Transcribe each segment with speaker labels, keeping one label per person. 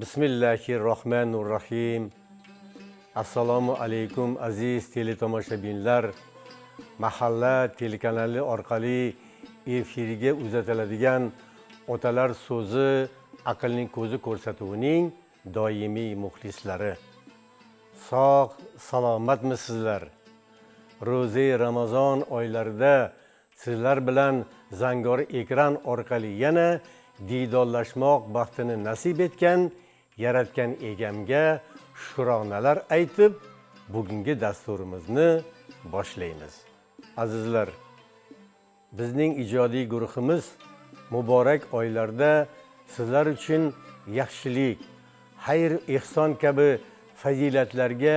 Speaker 1: Bismillahirrahmanirrahim. Assalomu alaykum aziz teletomoshabinlar. Mahalla telekanali orqali efirga uzatiladigan Otalar so'zi aqlning ko'zi ko'rsatuvining doimiy muxlislari. Sog' salomatmisizlar? Ro'za Ramazon oylarida sizlar bilan zangor ekran orqali yana diydorlashmoq baxtini nasib etgan yaratgan egamga shukronalar aytib, bugungi dasturimizni boshlaymiz. Azizlar, bizning ijodiy guruhimiz muborak oylarda sizlar uchun yaxshilik, xayr, ehson kabi fazilatlarga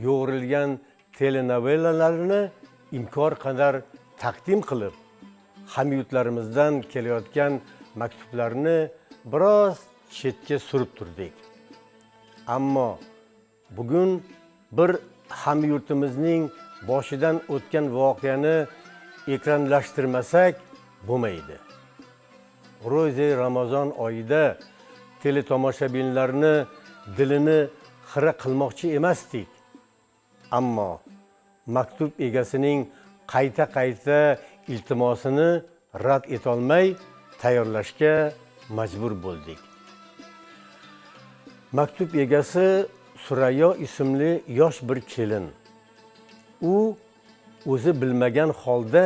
Speaker 1: yo'g'rilgan telenovellalarni imkon qadar taqdim qilib, hamyurtlarimizdan kelayotgan maktublarni biroz chetga surib turdik. Ammo bugun bir hamyurtimizning boshidan o'tgan voqeani ekranlashtirmasak bo'lmaydi. Ro'za Ramazon oyida teletomoshabinlarni dilini xira qilmoqchi emasdik. Ammo maktub egasining qayta iltimosini rad etolmay tayyorlashga majbur bo'ldik. Maktub egasi Surayyo ismli yosh bir kelin. U o'zi bilmagan holda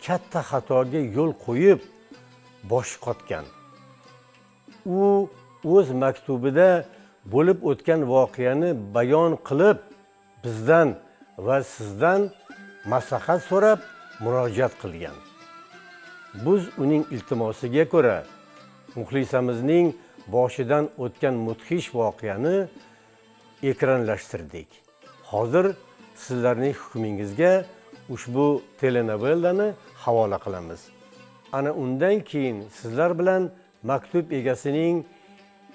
Speaker 1: katta xatoga yo'l qo'yib bosh qotgan. U o'z maktubida bo'lib o'tgan voqeani bayon qilib, bizdan va sizdan maslahat so'rab murojaat qilgan. Biz uning iltimosiga ko'ra muxlisamizning boshidan o'tgan mudhish voqeani ekranlashtirdik. Hozir sizlarning hukmingizga ushbu telenovellani havola qilamiz. Ana undan keyin sizlar bilan maktub egasining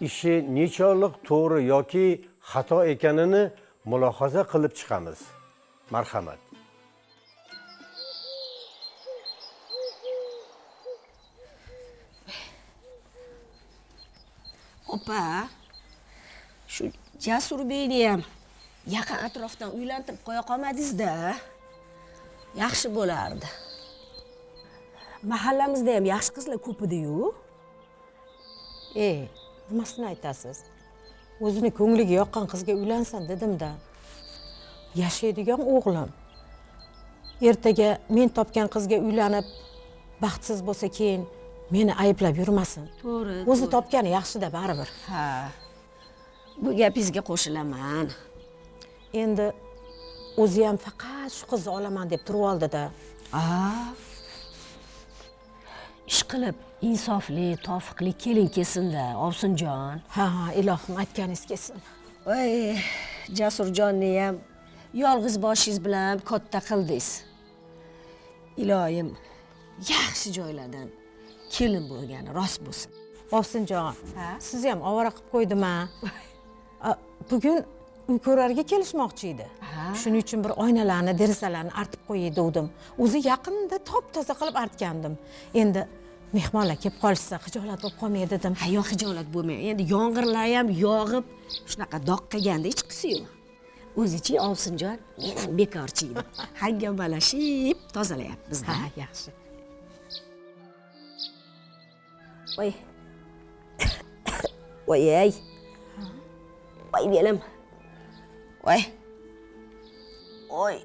Speaker 1: ishi nechog'lik to'g'ri yoki xato ekanini mulohaza qilib chiqamiz. Marhamat.
Speaker 2: Opa, shu Jasur Beyni ham yaqin atrofdan uylantirib qo'ya qolmadingiz-da. Yaxshi bo'lardi. Mahallamizda ham yaxshi qizlar ko'p edi-yu.
Speaker 3: Nimasini aytasiz? O'zini ko'ngliga yoqqan qizga uylansan dedim-da. Yashaydigan o'g'lim. Ertaga men topgan qizga uylanib, baxtsiz bo'lsa keyin meni ayblab yurmasin.
Speaker 2: To'g'ri.
Speaker 3: O'zi topgani yaxshi-da baribir.
Speaker 2: Ha. Bu gapingizga qo'shilaman.
Speaker 3: Endi o'zi ham faqat shu qizni olaman deb turib oldi-da.
Speaker 2: Ishqilib, insofli, tofiqli kelin kelsin-da, Ovsinjon.
Speaker 3: Ha, ilohim aytganingiz kelsin.
Speaker 2: Voy, Jasurjonni ham yolg'iz boshingiz bilan katta qildingiz. Ilohim yaxshi joylardan kelin bo'lgani rost bo'lsin.
Speaker 3: Ovsinjon, sizni ham ovora qilib qo'ydim-a. Bugun uy ko'rarga kelishmoqchi edi. Shuning uchun bir oynalarni, derazalarni artib qo'yay dedim. O'zi yaqinda top-toza qilib artgandim. Endi mehmonlar kelib qolsa xijolat bo'lib qolmay dedim.
Speaker 2: Ha, yo'q, xijolat bo'lmang. Endi yomg'irlar ham yog'ib, shunaqa doq qilganda hech qisi-yu. O'zichi Ovsinjon, men ham bekorchi edim. Hangamalashib tozalayapmiz-da.
Speaker 3: Ha, yaxshi.
Speaker 2: Voy. Voy. Voy belim. Voy. Oy.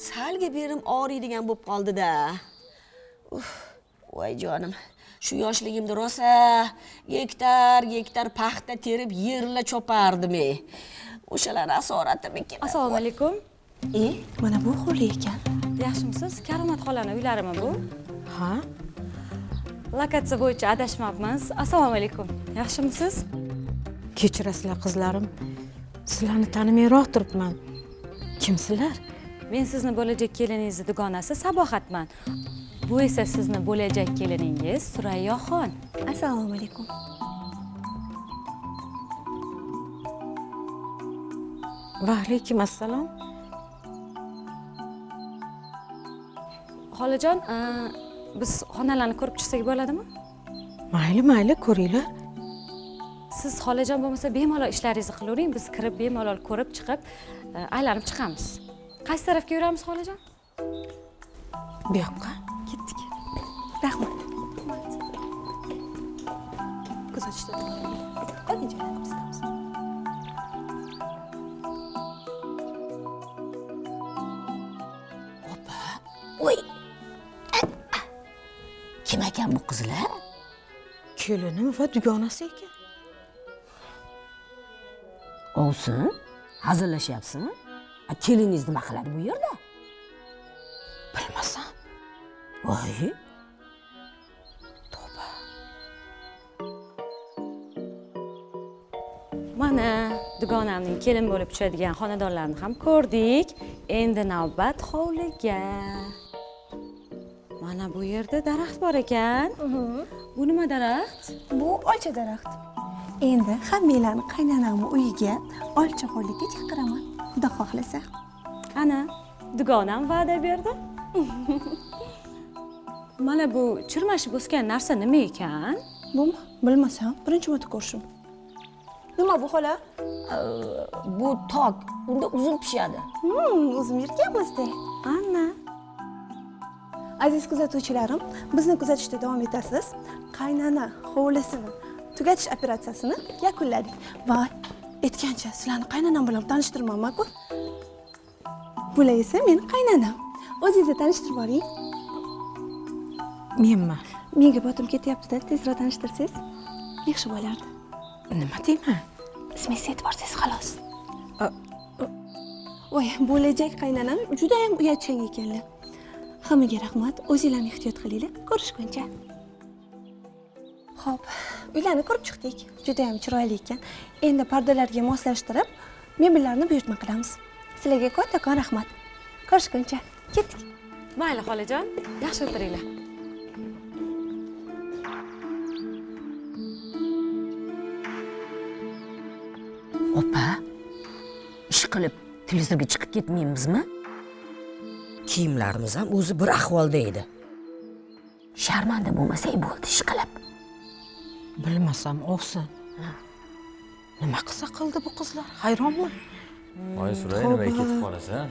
Speaker 2: Salga berim og'riydigan bo'lib qoldi-da. Voy jonim. Shu yoshligimda rosa gektar paxta terib yerla chopardim. O'shalar asoratimikin.
Speaker 4: Assalomu alaykum.
Speaker 3: Mana bu xoli ekan.
Speaker 4: Yaxshimisiz? Karomat xolani uylarimi bu?
Speaker 3: Ha?
Speaker 4: Lokatsiya bo'yicha adashmabmiz. Assalomu alaykum. Yaxshimisiz?
Speaker 3: Kechirasizlar qizlarim. Sizlarni tanimayroq turibman. Kimsizlar?
Speaker 4: Men sizni bo'lajak keliningizni dugonasi Sabohatman. Bu esa sizni bo'lajak keliningiz Surayyoxon.
Speaker 5: Assalomu alaykum.
Speaker 3: Va alaykum assalom.
Speaker 4: Xolajon, biz xonalarni ko'rib chiqsak bo'ladimi?
Speaker 3: Mayli, ko'ringlar.
Speaker 4: siz xolajon bo'lmasa bemalol ishlaringizni qilavering, biz kirib bemalol ko'rib chiqib aylanib chiqamiz. Qaysi tarafga yuramiz xolajon?
Speaker 3: Bu yoqqa.
Speaker 4: Ketdik.
Speaker 5: Rahmat. Kuzatishda. Qolgan joylarni biz qilamiz.
Speaker 2: Voy. Kim ekan bu qizlar?
Speaker 3: Kelinim va dugonasi ekan.
Speaker 2: Ovsin, hazillashyapsizmi? Keliningiz nima qiladi bu yerda?
Speaker 3: Bilmasam.
Speaker 2: Voy.
Speaker 4: Mana dugonamning kelin bo'lib tushadigan xonadonlarni ham ko'rdik. Endi navbat hovliga. Mana bu yerda daraxt bor ekan. Bu nima daraxt?
Speaker 5: Bu olcha daraxt. Endi hammanglarni qaynonamni uyiga olcha hovliga chaqiraman. Xudo xohlasa.
Speaker 4: Qani, dugonam va'da berdi. Mana bu chirmashib o'sgan narsa nima ekan?
Speaker 5: Bumi? Bilmasam, birinchi marta ko'rishim. Nima bu xola?
Speaker 2: Bu tok, unda uzum pishadi.
Speaker 5: O'zim yurganmizda.
Speaker 4: Ana.
Speaker 5: Aziz kuzatuvchilarim, bizni kuzatishda davom etasiz. Qaynona hovlisini tugatish operatsiyasini yakunladik. Va aytgancha sizlarni qaynonam bilan tanishtirmayman-ku. Bular esa meni qaynonam. O'zingizni tanishtirib boring.
Speaker 3: Menman.
Speaker 5: Menga botim ketyapti-da, tezroq tanishtirsangiz yaxshi bo'lardi.
Speaker 3: Nima deyman?
Speaker 5: Ismingizni aytib borsangiz xolos. Voy, bo'lajak qaynonam juda ham uyatchan ekanlar. Hammaga rahmat, o'zinglarni ehtiyot qilinglar. Ko'rishguncha. Xo'p, uylarni ko'rib chiqdik. Juda ham chiroyli ekan. Endi pardalarga moslashtirib, mebellarni buyurtma qilamiz. Sizlarga kattakon rahmat. Ko'rishguncha. Ketdik.
Speaker 4: Mayli xolajon, yaxshi o'tiringlar.
Speaker 2: Opa, ish qilib televizorga chiqib ketmaymizmi? Kiyimlarimiz ham o'zi bir ahvolda edi. Sharmanda bo'lmasak bo'ldi ish qilib.
Speaker 3: Bilmasam, Ovsin. Nima qilsa qildi bu qizlar? Hayronman.
Speaker 6: Voy Suray, nimaga ketib qolasan?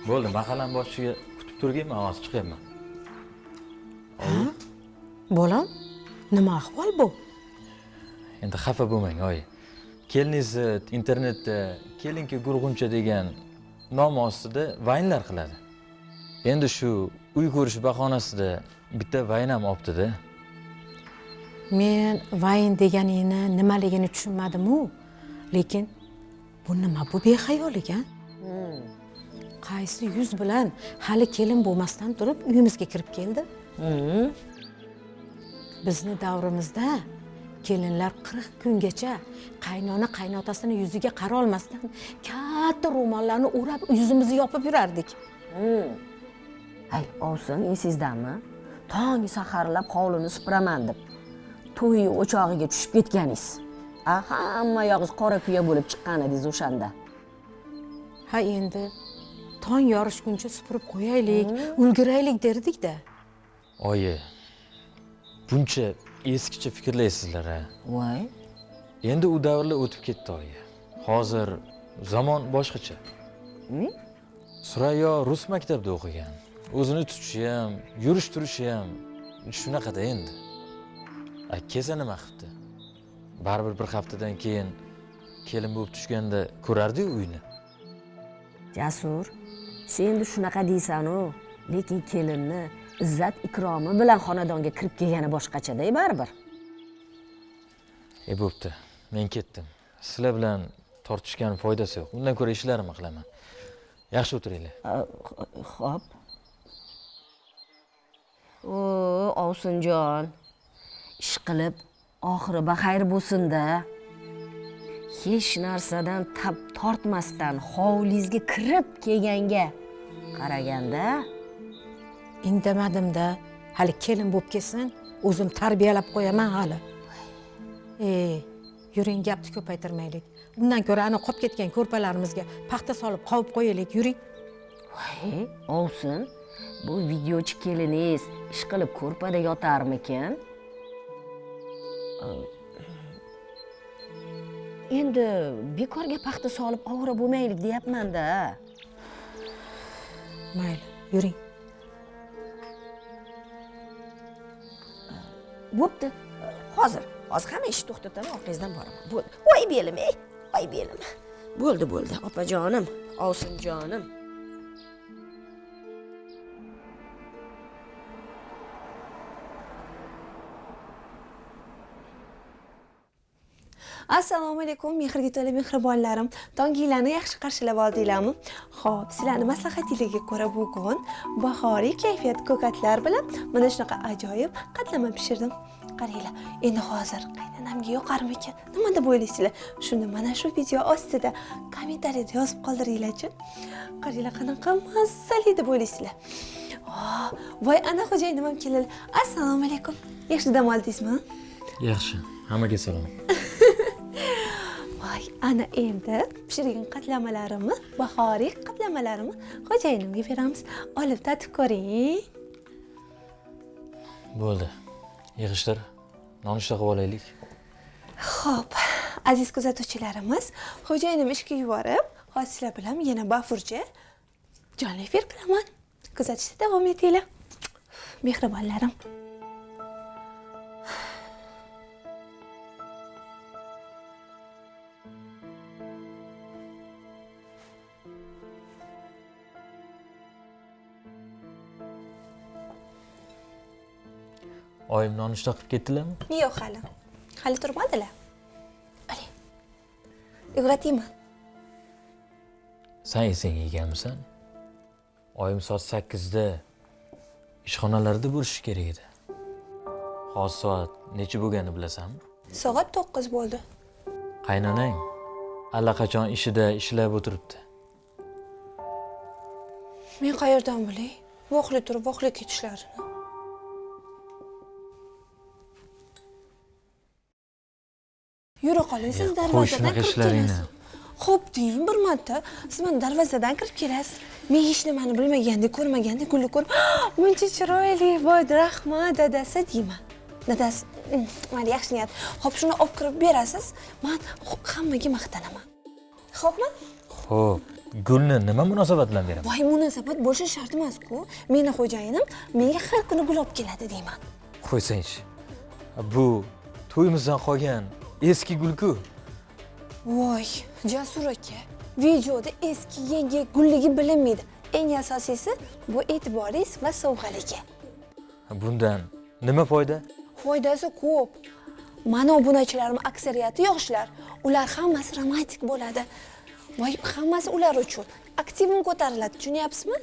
Speaker 6: Bo'ldi, mahallani boshiga kutib turganman, hozir chiqyapman.
Speaker 3: Bolam, nima ahvol bu?
Speaker 6: Endi xafa bo'lmang, oyi. Keliningizni internetda kelinki gurg'uncha degan nom ostida vaynlar qiladi. Endi shu uy ko'rish bahonasida bitta vayn ham olibdi-da.
Speaker 3: Men vayn deganingni nimaligini tushunmadim-u, lekin bu nima bu behayol ekan? Qaysi yuz bilan hali kelin bo'lmasdan turib uyimizga kirib keldi? Bizni davrimizda kelinlar 40 kungacha qaynona qaynotasini yuziga qara olmasdan katta ro'mollarni o'rab yuzimizni yopib yurardik.
Speaker 2: Hay, Ovsin, esizdami? Tong saharlab hovlini supuraman deb to'y o'chog'iga tushib ketganingiz. Hamma yog'ingiz qora kuya bo'lib chiqqan edingiz o'shanda.
Speaker 3: Ha, endi tong yorishguncha supurib qo'yaylik, ulguraylik derdik-da.
Speaker 6: Oyi, buncha eskicha fikrlaysizlar ha.
Speaker 2: Voy.
Speaker 6: Endi u davrlar o'tib ketdi, oyi. Hozir zamon boshqacha. Surayyo rus maktabida o'qigan. O'zini tutishi ham, yurish turishi ham shunaqada endi. Akasi nima qildi? Baribir bir haftadan keyin kelin bo'lib tushganda ko'rardi-ku uyni.
Speaker 2: Jasur, sen endi shunaqa deysan-u, lekin kelinni izzat ikromi bilan xonadonga kirib kelgani boshqacha-da baribir.
Speaker 6: Bo'pti, men ketdim. Sizlar bilan tortishgan foydasi yo'q. Undan ko'ra ishlarimni qilaman. Yaxshi o'tiringlar.
Speaker 2: Xo'p. O, Ovsinjon. Ish qilib oxiri baxayr bo'lsin-da. Hech narsadan tab tortmasdan hovlingizga kirib kelganga qaraganda
Speaker 3: Indamadim-da, hali kelin bo'lib kelsin, o'zim tarbiyalab qo'yaman hali. Yuring, gapni ko'paytirmaylik. Bundan ko'ra ana qolib ketgan ko'rpalarimizga paxta solib qovib qo'yaylik, yuring.
Speaker 2: Voy, Ovsin, bu videochi keliningiz ish qilib ko'rpada yotarmikin? Endi bekorga paxta solib ovora bo'lmaylik deyapman-da.
Speaker 3: Mayli, yuring.
Speaker 2: Bo'pti. Hozir hamma ishni to'xtataman, orqangizdan boraman. Bo'ldi. Voy belim, voy belim. Bo'ldi, opajonim, Ovsinjonim.
Speaker 5: Assalomu alaykum, mehrga to'la mehribonlarim. Tonginglarni yaxshi qarshilab oldinglarmi? Xo'p, sizlarni maslahatingizga ko'ra bugun bahoriy kayfiyat ko'katlar bilan mana shunaqa ajoyib qatlama pishirdim. Qaranglar, endi hozir qaynanamga yoqarmikan? Nima deb o'ylaysizlar? Shuni mana shu video ostida kommentariyada yozib qoldiringlar-chi. Qaranglar, qanaqa mazali deb o'ylaysizlar. Voy, ana xo'jayinim ham keldi. Assalomu alaykum. Yaxshi dam oldingizmi?
Speaker 6: Yaxshi, hammaga salom.
Speaker 5: Voy, ana endi pishirgan qatlamalarimni, bahoriy qatlamalarimni xo'jayinimga beramiz. Olib tatib ko'ring.
Speaker 6: Bo'ldi. Yig'ishtir. Nonushta qilib olaylik.
Speaker 5: Xo'p, aziz kuzatuvchilarimiz, xo'jayinim ishga yuborib, hozir sizlar bilan yana bafurja jonli efir qilaman. Kuzatishda davom etinglar. Mehribonlarim.
Speaker 6: Oyim nonushta qilib ketdilarmi?
Speaker 5: Yo'q hali. Hali turmadilar. Oling. Uyg'otaymi?
Speaker 6: Sen esingga yeganmisan? Oyim soat 8da ishxonalarda bo'lishi kerak edi. Hozir soat necha bo'lganini bilasanmi?
Speaker 5: Soat 9 bo'ldi.
Speaker 6: Qaynonang allaqachon ishida ishlab o'tiribdi.
Speaker 5: Men qayerdan bilay? Voqli turib, voqli ketishlarini. Yura qoling, siz darvozadan kirib kelasiz. Xo'p, deng bir marta siz mana darvozadan kirib kelasiz. Men hech nimani bilmagandek, ko'rmagandek gulni ko'rib, "Buncha chiroyli, voy, rahmat, dadasi" deyman. Dadasi, "Mayli, yaxshi niyat. Xo'p, shuni olib kirib berasiz. Men hammaga maqtanaman." Xo'pmi?
Speaker 6: Xo'p, gulni nima munosabat bilan beraman?
Speaker 5: Voy, munosabat bo'lishi shart emas-ku. Meni xo'jayinim menga har kuni gul olib keladi deyman.
Speaker 6: Qo'ysangchi. Bu to'yimizdan qolgan eski gul-ku.
Speaker 5: Voy, Jasur aka, videoda eski yangi gulligi bilinmaydi. Eng asosiysi bu e'tiboringiz va sovg'aligi.
Speaker 6: Bundan nima foyda?
Speaker 5: Foydasi ko'p. Mana obunachilarim aksariyati yoshlar. Ular hammasi romantik bo'ladi. Voy, hammasi ular uchun. Aktivim ko'tariladi, tushunyapsizmi?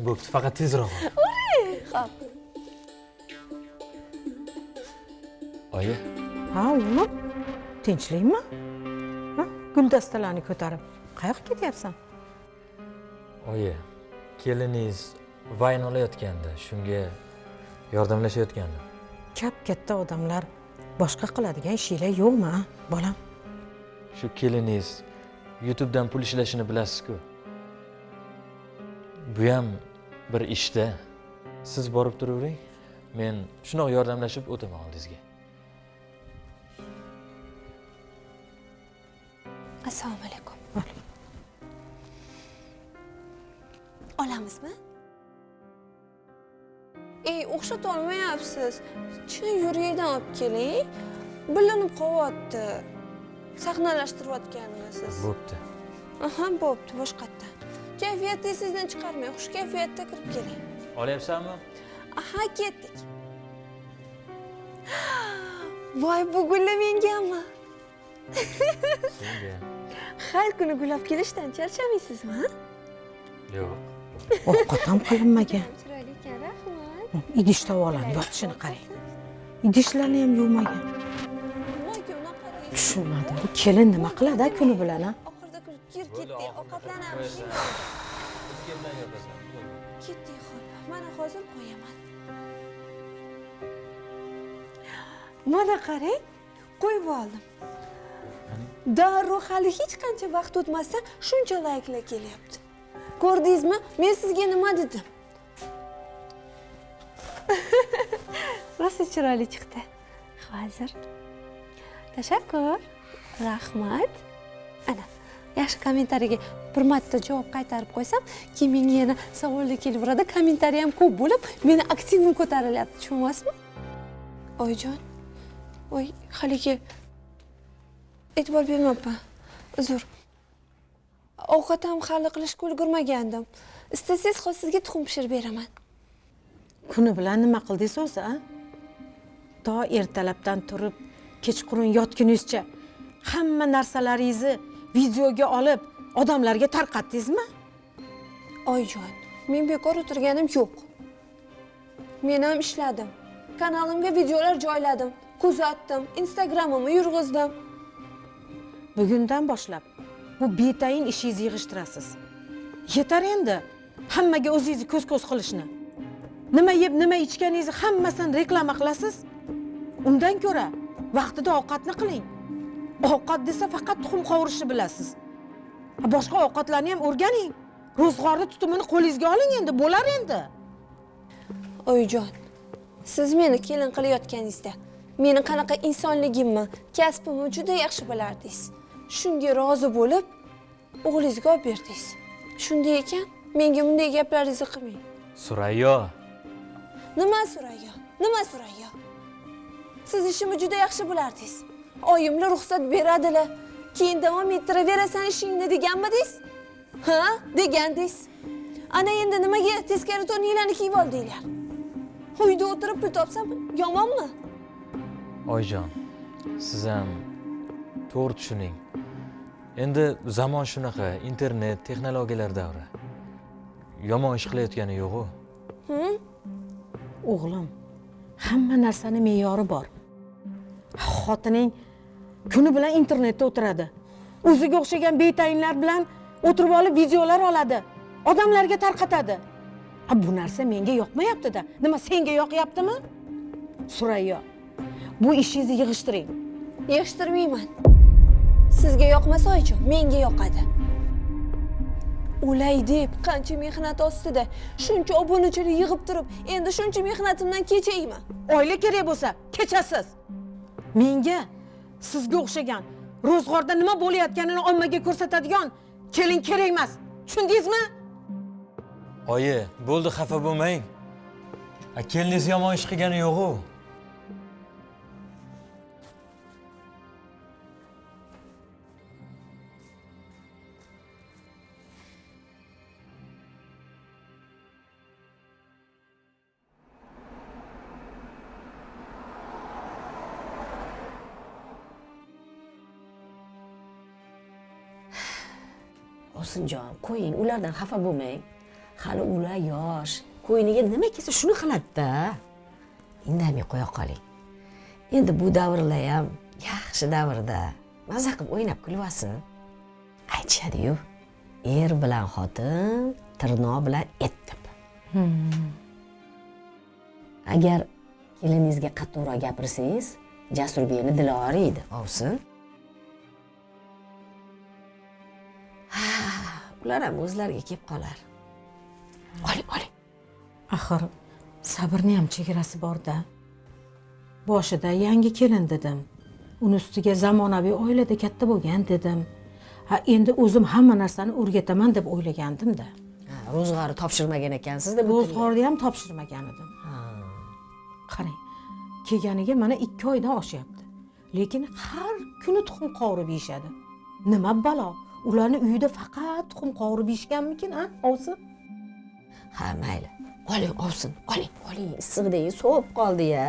Speaker 6: Bo'pti, faqat tezroq ol.
Speaker 5: Xo'p.
Speaker 6: Oyi,
Speaker 3: Ha, o'g'lim. Tinchlikmi? Ha, guldastalarni ko'tarib qayoqqa ketyapsan?
Speaker 6: oyi, keliningiz vayn olayotgandi, shunga yordamlashayotgandim.
Speaker 3: Katta odamlar boshqa qiladigan ishinglar yo'qmi, bolam?
Speaker 6: Shu keliningiz YouTubedan pul ishlashini bilasiz-ku. Bu ham bir ishda. Siz borib turavering. Men shunaqa yordamlashib o'taman oldingizga.
Speaker 5: Assalomu alaykum. Olamizmi? O'xshata olmayapsiz. Chin yuragingdan olib keling. Bilinib qolyapti. Sahnalashtirayotganimisiz.
Speaker 6: Bo'pti.
Speaker 5: Aha, bo'pti, boshqatdan. Kayfiyatni sizdan chiqarmang, xush kayfiyatda kirib keling.
Speaker 6: Olyapsanmi?
Speaker 5: Aha, ketdik. Voy, bu gullar mengami?
Speaker 6: Senga.
Speaker 5: Har kuni gul olib kelishdan charchamaysizmi?
Speaker 6: Yo'q.
Speaker 3: Ovqat ham qilinmagan.
Speaker 5: Chiroyli ekan, rahmat.
Speaker 3: Idish tovoqlarni yotishini qarang. Idishlarni ham yuvmagan.
Speaker 5: Nimaga unaqa deysiz?
Speaker 3: Tushunmadim. Bu kelin nima qiladi kuni bilan, ha?
Speaker 5: Oxirida kir ketdik, ovqatlanamiz. Ketdik, xo'p. Mana hozir qo'yaman. Mana qarang, qo'yib oldim. Darrov hali hech qancha vaqt o'tmasdan shuncha layklar kelyapti. Ko'rdingizmi? Men sizga nima dedim? Rosa chiroyli chiqdi. Hozir. Tashakkur. Rahmat. ana yaxshi kommentariyaga bir marta javob qaytarib qo'ysam keyin menga yana savollar kelaveradi, kommentariy ham ko'p bo'lib meni aktivim ko'tarilyapti, tushunyapsizmi? Oyijon, voy haligi e'tibor bermabman, uzr. Ovqat ham hali qilishga ulgurmagandim. Istasangiz hozir sizga tuxum pishirib beraman.
Speaker 3: Kuni bilan nima qildingiz o'zi, a? To ertalabdan turib, kechqurun yotgunizcha hamma narsalaringizni videoga olib, odamlarga tarqatdingizmi?
Speaker 5: Oyijon, men bekor o'tirganim yo'q. Men ham ishladim. Kanalimga videolar joyladim, kuzatdim, Instagramimni yurg'izdim.
Speaker 3: Bugundan boshlab bu betayin ishingizni yig'ishtirasiz. Yetar endi hammaga o'zingizni ko'z-ko'z qilishni. Nima yeb, nima ichganingizni hammasini reklama qilasiz. Undan ko'ra vaqtida ovqatni qiling. Ovqat desa faqat tuxum qovurishni bilasiz. Boshqa ovqatlarni ham o'rganing. Ro'zg'orni tutumini qo'lingizga oling endi, bo'lar endi.
Speaker 5: Oyijon, siz meni kelin qilayotganingizda meni qanaqa insonligimni, kasbimni juda yaxshi bilardingiz. Shunga rozi bo'lib, o'g'lingizga olib berdingiz. Shunday ekan, menga bunday gaplaringizni qilmang.
Speaker 6: Surayyo,
Speaker 5: Nima Surayyo? Nima Surayyo? Siz ishimni juda yaxshi bilardingiz. Oyimlar ruxsat beradilar. Keyin davom ettiraverasan ishingni deganmidingiz? Ha, degandingiz. Ana endi nimaga teskari to'ninglarni kiyib oldinglar? Uyda o'tirib pul topsam yomonmi?
Speaker 6: oyijon, siz ham to'g'ri tushuning. Endi zamon shunaqa, internet, texnologiyalar davri. Yomon ish qilayotgani yo'q-ku.
Speaker 3: O'g'lim, hamma narsani me'yori bor. Xotining kuni bilan internetda o'tiradi. O'ziga o'xshagan betayinlar bilan o'tirib olib videolar oladi. Odamlarga tarqatadi. Bu narsa menga yoqmayapti-da. Nima senga yoqyaptimi? Surayyo, bu ishingizni yig'ishtiring.
Speaker 5: Yig'ishtirmayman. Sizga yoqmasa oyijon, menga yoqadi. O'lay deb qancha mehnat ostida shuncha obunachilik yig'ib turib, endi shuncha mehnatimdan kechayman.
Speaker 3: Oila kerak bo'lsa, kechasiz. Menga sizga o'xshagan ro'zg'orda nima bo'layotganini ommaga ko'rsatadigan kelin kerak emas. Tushundingizmi?
Speaker 6: Oyi, bo'ldi, xafa bo'lmang. Keliningiz yomon ish qilgani yo'q-ku.
Speaker 2: Osinjon, qo'ying, ulardan xafa bo'lmang. Hali ular yosh. Qo'yniga nima kelsa shuni qiladi-da. Indamay qo'ya qoling. Endi bu davrlar ham yaxshi davrda. Maza qilib o'ynab kulvasin. Aytishadi-yu, er bilan xotin, tirnoq bilan et deb. Agar keliningizga qattiqroq gapirsangiz, Jasurbekni dili og'riydi, ovsin. Ular ham o'zlariga kelib qolar. Oling.
Speaker 3: Axir sabrni ham chegarasi bor-da. Boshida yangi kelin dedim. Uni ustiga zamonaviy oilada katta bo'lgan dedim. Endi o'zim hamma narsani o'rgataman deb o'ylagandim-da.
Speaker 2: Ro'zg'ori topshirmagan ekansiz deb.
Speaker 3: Ro'zg'orni ham topshirmagan edim. Qarang, kelganiga mana 2 oydan oshyapti. Lekin har kuni tuxum qovurib yeyishadi. Nima balo? Ularni uyida faqat tuxum qovurib yeyishganmikin, ha? Ovsin.
Speaker 2: Ha, mayli. Oling, ovsin. Oling. Issiqdagi sovib qoldi-ya.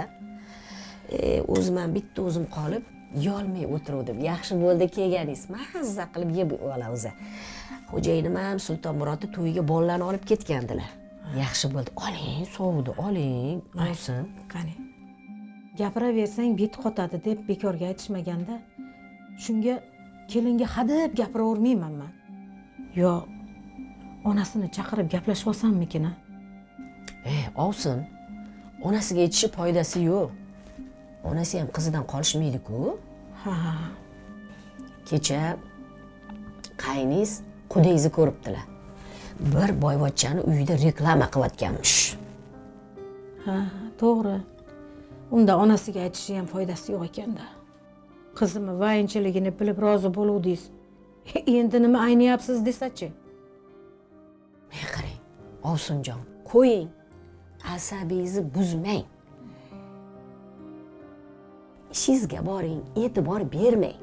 Speaker 2: O'zim ham bitta o'zim qolib, yolmay o'tirdim. Yaxshi bo'ldi kelganingiz. Mazza qilib yeb olamiz. Xo'jayinim ham Sulton Murodni to'yiga bolalarni olib ketgandilar. Yaxshi bo'ldi. Oling, sovdi, oling. Ovsin.
Speaker 3: Qani. Gapiraversang bit qotadi deb bekorga aytishmaganda, shunga kelinga hadeb gapiravermayman men. Yo, onasini chaqirib gaplashib olsammikin, ha?
Speaker 2: Ovsin. Onasiga aytishi foydasi yo'q. Onasi ham qizidan qolishmaydi-ku.
Speaker 3: Ha.
Speaker 2: Kecha qayningiz qudingizni ko'ribdilar. Bir boyvachchani uyida reklama qilayotganmish.
Speaker 3: Ha, to'g'ri. Unda onasiga aytishi ham foydasi yo'q ekanda. Qizimni vayinchiligini bilib rozi bo'luvdingiz. Endi nima aynayapsiz desachi?
Speaker 2: Qarang, Ovsinjon, qo'ying. Asabingizni buzmang. Ishingizga boring, e'tibor bermang.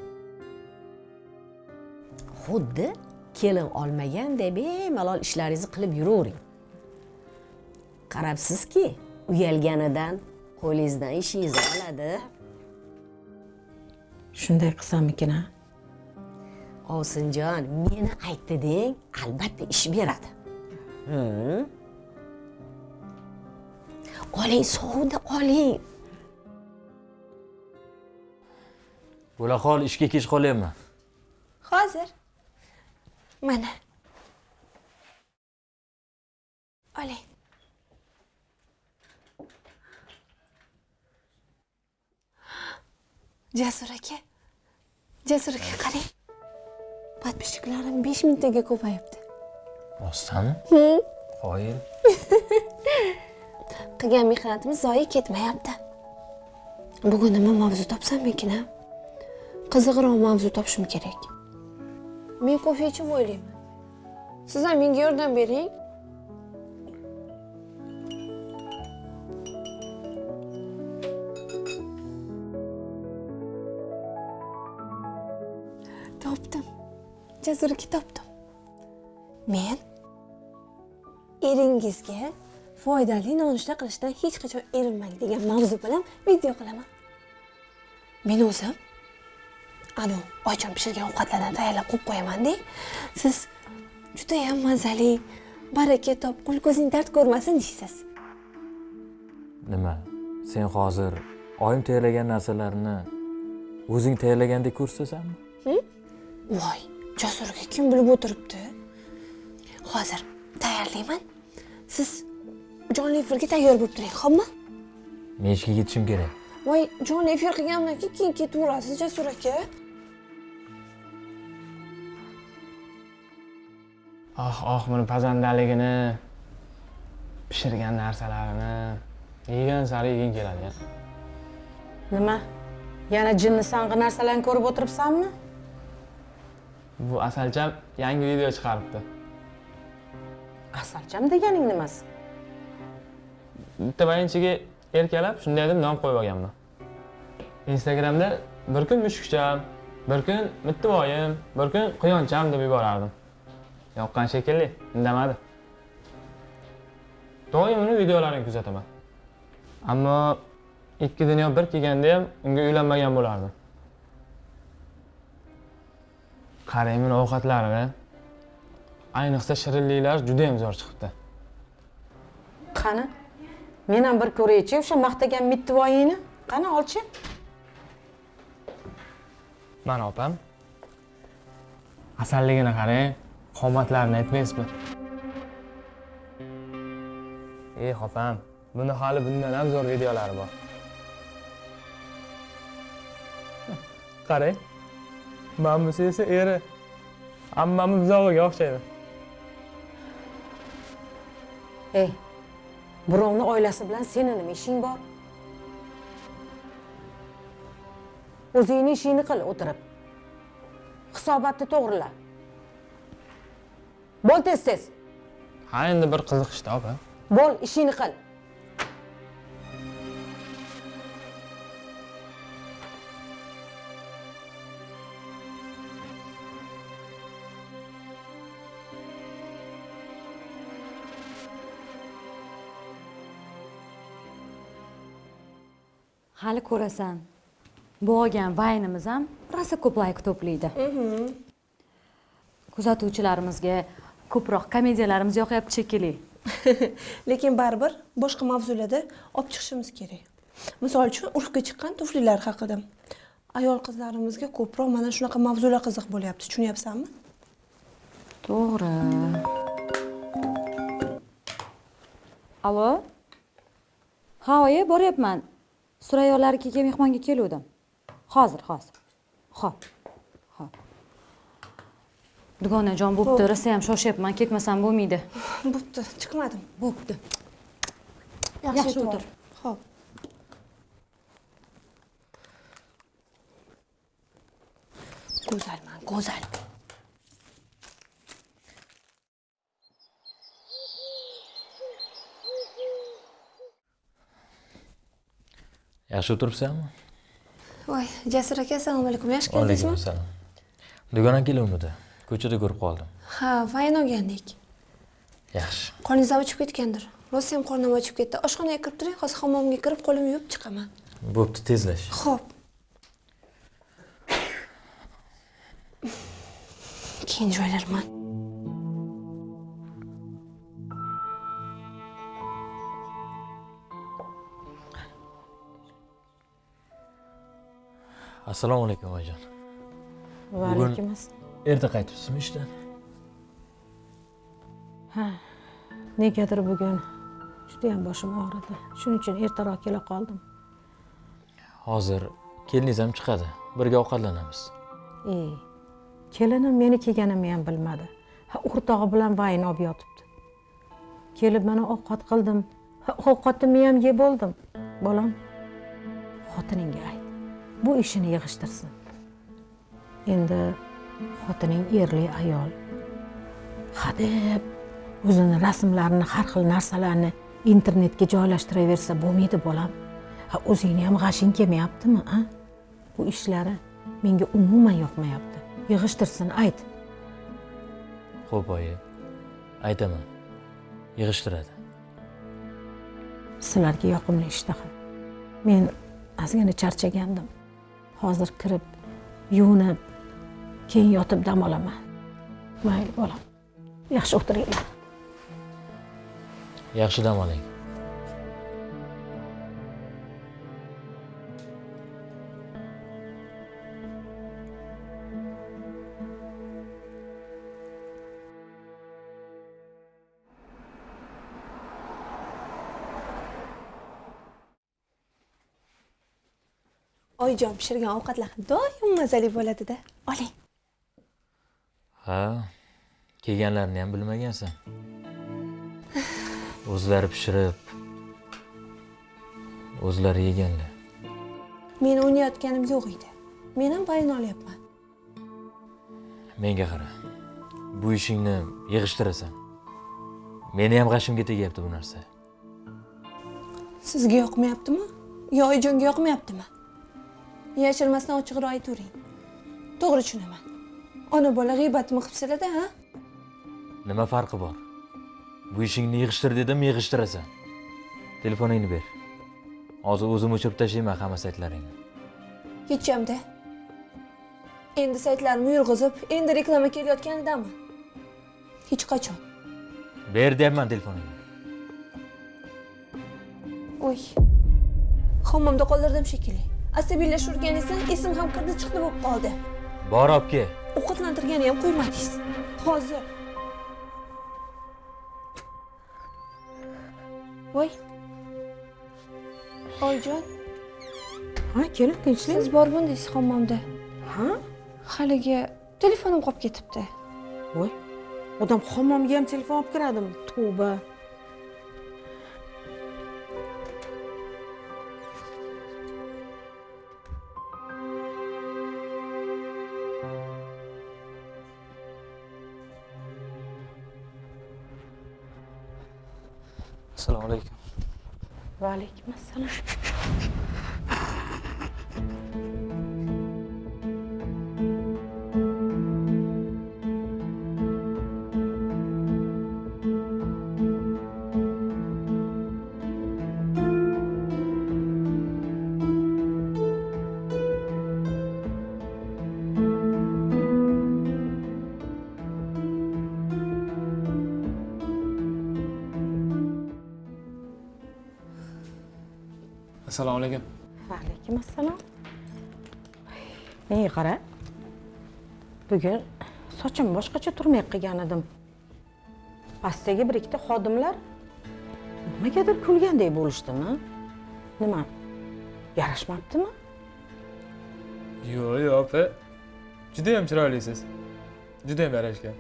Speaker 2: Xuddi kelin olmagandek bemalol ishlaringizni qilib yuravering. Qarabsizki, uyalganidan qo'lingizdan ishingizni oladi.
Speaker 3: Shunday qilsamikin, ha?
Speaker 2: Ovsinjon, meni aytdi deng, albatta ish beradi. Oling, sovda oling.
Speaker 6: Bo'laqol ishga kech qolyapman.
Speaker 5: Hozir. Mana. Oling. Jasur aka. Jasur aka qarang. Подписчиklarim 5 mingtaga ko'payibdi.
Speaker 6: Rostdanmi? Qoyil.
Speaker 5: Qilgan mehnatimiz zoyi ketmayapti. Bugun nima mavzu topsam-ekin, ha? Qiziqroq mavzu topishim kerak. Men kofe ichib o'ylayman. Siz ham menga yordam bering. Topdim. Jasur aka topdim. Men eringizga foydali nonushta qilishdan hech qachon erinmang degan mavzu bilan video qilaman. Men o'zim oycham pishirgan ovqatlardan tayyorlab qo'yib qo'yaman-da. Siz juda ham mazali, baraka top, qo'l ko'zing dard ko'rmasin deysiz.
Speaker 6: Nima? Sen hozir oyim tayyorlagan narsalarni o'zing tayyorlagandek ko'rsatasanmi?
Speaker 5: Voy, Jasur aka kim bilib o'tiribdi? Hozir tayyorlayman. Siz jonli efirga tayyor bo'lib turing, xo'pmi?
Speaker 6: Men ishga ketishim kerak.
Speaker 5: Voy, jonli efir qilganimdan keyin ketaverasiz, Jasur aka.
Speaker 7: Buni pazandaligini, pishirgan narsalarini yegan sari yeging keladi.
Speaker 3: Nima? Yana jinni sang'i narsalarni ko'rib o'tiribsanmi?
Speaker 7: Bu Asalcham yangi video chiqaribdi.
Speaker 3: Asalcham deganing nimasi?
Speaker 7: Bitta bayinchiga erkalab shunday deb nom qo'yib olganman. Instagramda bir kun mushukcham, bir kun mittivoyim, bir kun quyoncham deb yuborardim. Yoqqan shekilli, indamadi. Doim uni videolarini kuzataman. Ammo ikki dunyo bir kelganda ham unga uylanmagan bo'lardim. Qarang meni ovqatlariga. Ayniqsa shirinliklar juda ham zo'r chiqibdi.
Speaker 3: Qani? Men ham bir ko'raychi o'sha maqtagan mittivoyingni. Qani olchi?
Speaker 7: Mana opam. Asalligini qarang, qomatlarini aytmaysizmi? Opam, buni hali bundan ham zo'r videolari bor. Qarang. Mammusi esa eri. Ammamni buzoviga o'xshaydi.
Speaker 3: Ey, birovni oilasi bilan sening nima ishing bor? O'zingni ishingni qil o'tirib. Hisobotni to'g'rila. Bo'l tez.
Speaker 7: Ha, endi bir qiziq ishda opa.
Speaker 3: Bo'l, ishingni qil.
Speaker 4: Hali ko'rasan. Bu olgan vaynimiz ham rosa ko'p layk to'playdi. Kuzatuvchilarimizga ko'proq komediyalarimiz yoqyapti shekilli.
Speaker 5: Lekin baribir boshqa mavzularda olib chiqishimiz kerak. Misol uchun urfga chiqqan tuflilar haqida. Ayol qizlarimizga ko'proq mana shunaqa mavzular qiziq bo'lyapti, tushunyapsanmi?
Speaker 4: To'g'ri. Alo? Ha, oyi, boryapman. Surayolar kecha mehmonga keluvdim. Hozir. Xo'p. Dugonajon bo'pti, rosa ham shoshyapman, ketmasam bo'lmaydi.
Speaker 5: Bo'pti, chiqmadim.
Speaker 4: Bo'pti.
Speaker 5: Yaxshi o'tir. Xo'p. Go'zalman, go'zal.
Speaker 6: Yaxshi o'tiribsanmi?
Speaker 5: Voy, Jasur aka, assalomu alaykum. Yaxshi keldingizmi?
Speaker 6: Alaykum. Do'kondan keluvmidi? Ko'chada ko'rib qoldim.
Speaker 5: Ha, vayn olgandik.
Speaker 6: Yaxshi.
Speaker 5: Qorningiz ochib ketgandir. Rosa ham qornim ochib ketdi. Oshxonaga kirib turing, hozir hammomga kirib qo'limni yuvib chiqaman.
Speaker 6: Bo'pti, tezlash.
Speaker 5: Xo'p. Keyin joylarman.
Speaker 6: Assalomu alaykum oyijon.
Speaker 3: Va alaykum assalom.
Speaker 6: Erta qaytibsizmi ishdan?
Speaker 3: Ha. Negadir bugun juda ham boshim og'ridi. Shuning uchun ertaroq kela qoldim.
Speaker 6: Hozir keliningiz ham chiqadi. Birga ovqatlanamiz.
Speaker 3: Kelinim meni kelganimni ham bilmadi. Ha, o'rtog'i bilan vayn olib yotibdi. Kelib mana ovqat qildim. Ha, ovqatimni ham yeb oldim. Bolam, xotiningga ayt. Bu ishini yig'ishtirsin. Endi xotining erli ayol. Hadeb o'zini rasmlarini, har xil narsalarni internetga joylashtiraversa bo'lmaydi bolam. Ha, o'zingni ham g'ashing kelmayaptimi, a? Bu ishlari menga umuman yoqmayapti. Yig'ishtirsin, ayt.
Speaker 6: Xo'p, oyi. Aytaman. Yig'ishtiradi.
Speaker 3: Sizlarga yoqimli ishtaha. Men ozgina charchagandim. Hozir kirib, yuvinib, keyin yotib dam olaman. Mayli, bolam. Yaxshi o'tiringlar.
Speaker 6: Yaxshi dam oling.
Speaker 5: Oyijon pishirgan ovqatlar doim mazali bo'ladi-da. Oling.
Speaker 6: Ha, kelganlarini ham bilmagansan. O'zlari pishirib, o'zlari yeganlar.
Speaker 5: Men o'ynayotganim yo'q edi. Men ham vayn olyapman.
Speaker 6: Menga qara. Bu ishingni yig'ishtirasan. Meni ham g'ashimga tegyapti bu narsa.
Speaker 5: Sizga yoqmayaptimi? Yo oyijonga yoqmayaptimi? Yashirmasdan ochiqroq aytavering. To'g'ri tushunaman. Ona bola g'iybatmi qilibsizlar-da, ha?
Speaker 6: Nima farqi bor? Bu ishingni yig'ishtir dedim, yig'ishtirasan. Telefoningni ber. Hozir o'zim o'chirib tashlayman hamma saytlaringni.
Speaker 5: Hecham-da. Endi saytlarni yurg'izib, endi reklama kelayotganidami? Hech qachon.
Speaker 6: Ber deyapman telefoningni.
Speaker 5: Uy. Hammomda qoldirdim shekilli. Asabiylashurganingizdan esim ham kirdi chiqdi bo'lib qoldi.
Speaker 6: Bor olib kel.
Speaker 5: Ovqatlantirgani ham qo'ymadingiz. Hozir. Voy. Oyijon,
Speaker 3: Ha, kelib tinchlik.
Speaker 5: siz bor bundingiz hammomda.
Speaker 3: Ha?
Speaker 5: Haliga telefonim qolib ketibdi.
Speaker 3: Voy. Odam hammomga ham telefon olib kiradimi? Tavba.
Speaker 7: Assalomu alaykum.
Speaker 3: Va alaykum assalom.
Speaker 7: Assalomu alaykum.
Speaker 3: Va alaykum assalom. Menga qara. Bugun sochim boshqacha turmay qilgan edim. Pastdagi bir ikkita xodimlar nimagadir kulgandek bo'lishdimi? Nima? Yarashmabdimi?
Speaker 7: Yo'q, opa. Juda ham chiroylisiz. Juda ham yarashgan.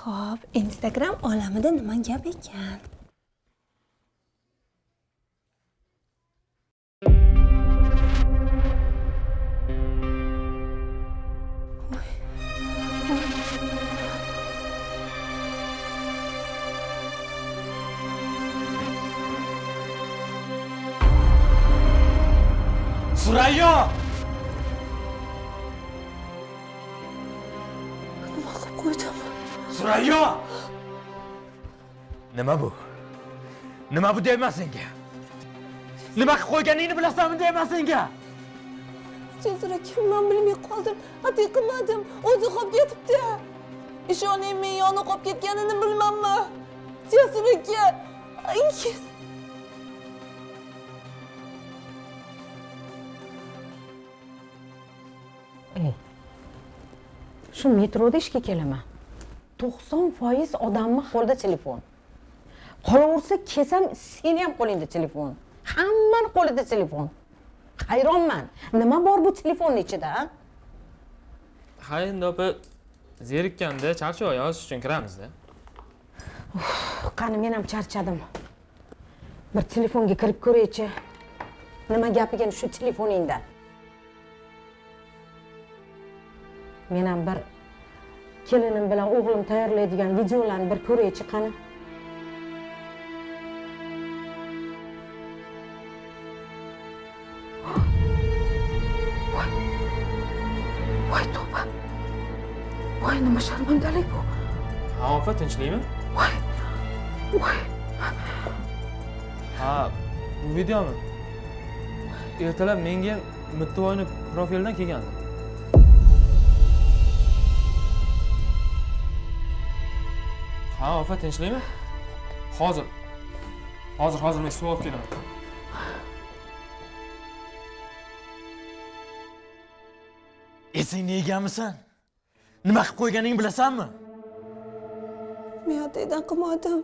Speaker 5: Xo'p, Instagram olamida nima gap ekan?
Speaker 6: Surayyo!
Speaker 5: Nima qilib qo'ydim?
Speaker 6: Surayyo! Nima bu? Nima bu deyman senga? Nima qilib qo'yganingni bilasanmi deyman senga?
Speaker 5: Jasur aka, men bilmay qoldim. Xato qilmadim. O'zi qolib ketibdi. Ishoning, men yoni qolib ketganini bilmayman. Jasur aka. Ay.
Speaker 3: Shu metroda ishga kelaman. 90% odamni qo'lida telefon. Qolaversa kelsam seni ham qo'lingda telefon. Hammani qo'lida telefon. Hayronman. Nima bor bu telefonning ichida?
Speaker 7: Ha endi opa zerikkanda charchoq yozish uchun kiramizda.
Speaker 3: Qani men ham charchadim. Bir telefonga kirib ko'raychi. Nima gapigan shu telefoningda? Men ham bir kelinim bilan o'g'lim tayyorlaydigan videolarni bir ko'raychi qani. Voy tavba. Voy nima sharmandalik bu.
Speaker 7: Ha opa tinchlikmi?
Speaker 3: Voy. Voy.
Speaker 7: Ha, bu videomi? Ertalab menga Mittivoyni profilidan kelgandi. Ha, opa tinchlikmi? Hozir men suv olib kelaman.
Speaker 6: Esingni yeganmisan? Nima qilib qo'yganingni bilasanmi?
Speaker 5: Men hataydan qilmadim.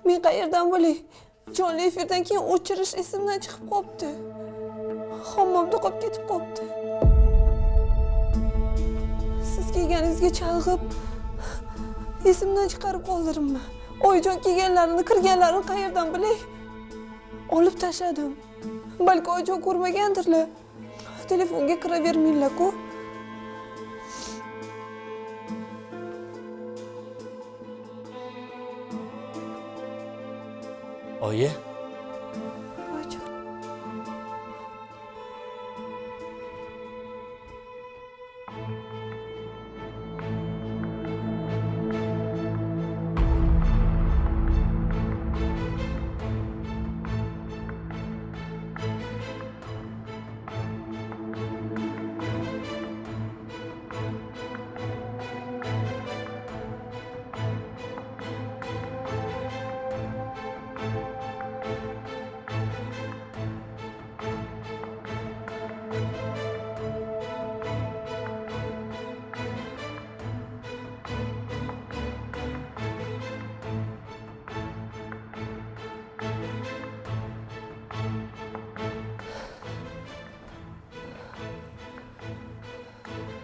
Speaker 5: Men qayerdan bilay? Jonli efirdan keyin o'chirish esimdan chiqib qolibdi. Hammomda qolib ketib qolibdi. Siz kelganingizga chalg'ib esimdan chiqarib qoldiribman. Oyijon kelganlarini, kirganlarini qayerdan bilay? Olib tashladim. Balki oyijon ko'rmagandirlar. Telefonga kiravermanglar-ku.
Speaker 6: Oyi,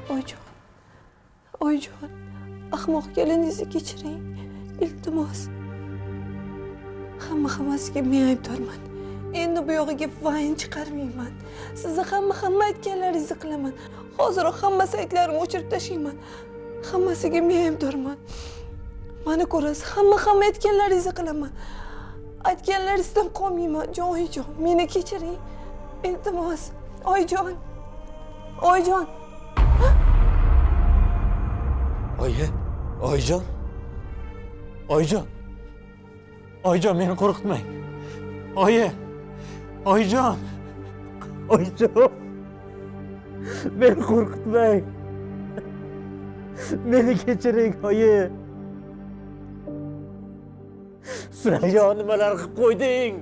Speaker 5: Oyijon. Oyijon, ahmoq keliningizni kechiring. Iltimos. Hammasiga men aybdorman. Endi bu yog'iga vayn chiqarmayman. Sizni hamma aytganlaringizni qilaman. Hoziroq hamma saytlarimni o'chirib tashlayman. Hammasiga men aybdorman. Mana ko'rasiz, hamma aytganlaringizni qilaman. Aytganlaringizdan qolmayman. Oyijon, meni kechiring. Iltimos. Oyijon. Oyijon.
Speaker 6: oyi, oyijon. Oyijon, meni qo'rqitmang. Oyi. Oyijon. Meni qo'rqitmang. Meni kechiring, oyi. Surayyo, nimalar qilib qo'yding?